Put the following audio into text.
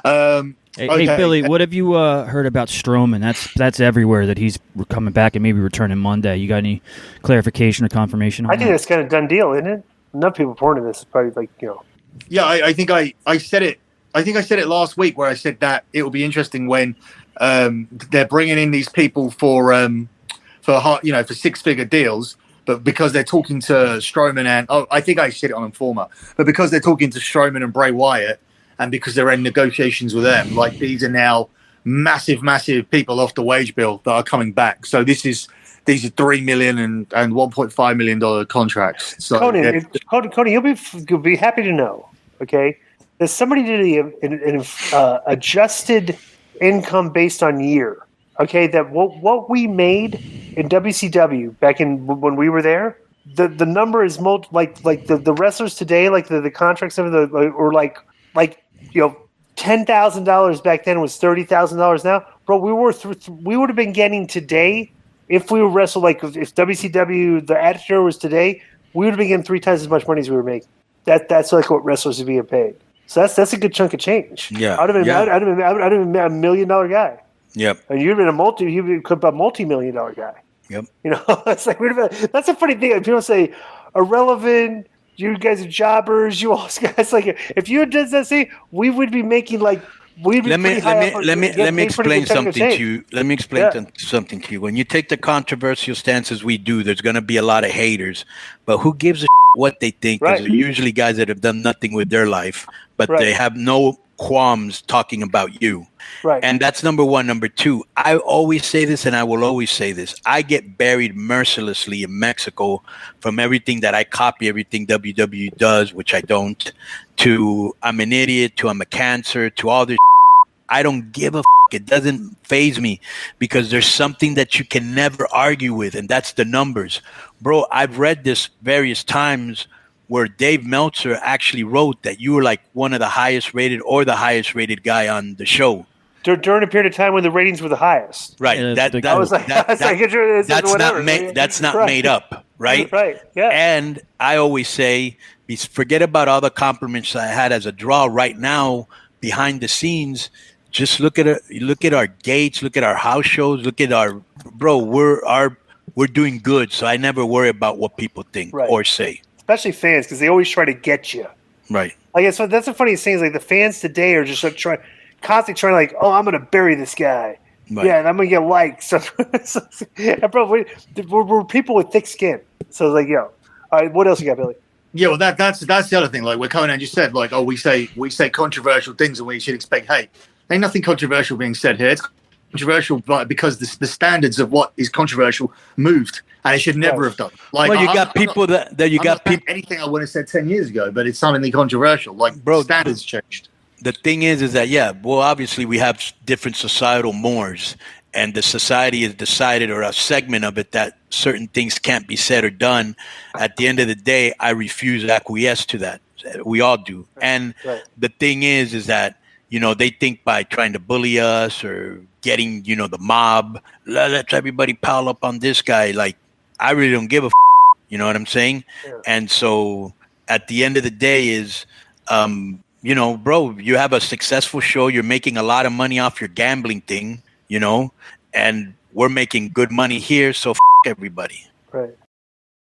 Hey, Okay. Billy, what have you heard about Strowman? That's everywhere that he's coming back and maybe returning Monday. You got any clarification or confirmation on I think that? that's kind of done deal, isn't it? Enough people reporting this is probably like, Yeah, I think I said it. I think I said it last week where I said that it will be interesting when they're bringing in these people for for 6-figure deals, but because they're talking to Strowman and I think I said it on Informer, but because they're talking to Strowman and Bray Wyatt, and because they're in negotiations with them, like these are now massive people off the wage bill that are coming back. So these are $3 million and $1.5 million contracts. So Konnan, Konnan, you'll be happy to know, okay, that somebody did an adjusted income based on year, okay, that what we made in WCW back in when we were there, the number is like the wrestlers today, like the contracts of or like $10,000 back then was $30,000 now, bro. We would have been getting today if we were wrestled like if WCW the Attitude Era was today, we would have been getting 3 times as much money as we were making. That's like what wrestlers are being paid. So that's a good chunk of change. Yeah, I'd have been a $1 million guy. Yep. And you'd have been a multi-million-dollar guy. Yep. It's like that's a funny thing. People say irrelevant. You guys are jobbers. You all guys like if you did that, see, we would be making like we'd be let me explain something to you. Let me explain something to you. When you take the controversial stances we do, there's going to be a lot of haters, but who gives a what they think? Because they're usually guys that have done nothing with their life, but they have no qualms talking about you. Right. And that's number one. Number two, I always say this and I will always say this. I get buried mercilessly in Mexico from everything that I copy, everything WWE does, which I don't, to I'm an idiot, to I'm a cancer, to all this. I don't give a it doesn't faze me because there's something that you can never argue with, and that's the numbers. Bro, I've read this various times where Dave Meltzer actually wrote that you were like one of the highest rated or the highest rated guy on the show. During a period of time when the ratings were the highest. Right. Yeah, That's not made up, right? Right, yeah. And I always say, forget about all the compliments I had as a draw right now behind the scenes. Just look at our gates, look at our house shows, look at our we're doing good. So I never worry about what people think or say. Especially fans, because they always try to get you. Right. I guess that's the funniest thing is like the fans today are just like constantly trying like, oh, I'm going to bury this guy. Right. Yeah, and I'm going to get likes. Bro, we're people with thick skin. So it's like, all right, what else you got, Billy? Yeah, well, that's the other thing. Like what Konnan just said, like, we say controversial things and we should expect hate. Ain't nothing controversial being said here. It's controversial because the standards of what is controversial moved, and it should never have done. Like, well, you got people anything I would have said 10 years ago, but it's something controversial. Like, bro, standards changed. The thing is that obviously we have different societal mores, and the society has decided, or a segment of it, that certain things can't be said or done. At the end of the day, I refuse to acquiesce to that. We all do, and the thing is that. They think by trying to bully us or getting, the mob, let's everybody pile up on this guy. Like, I really don't give a you know what I'm saying? Yeah. And so at the end of the day is, bro, you have a successful show. You're making a lot of money off your gambling thing, and we're making good money here. So everybody. Right.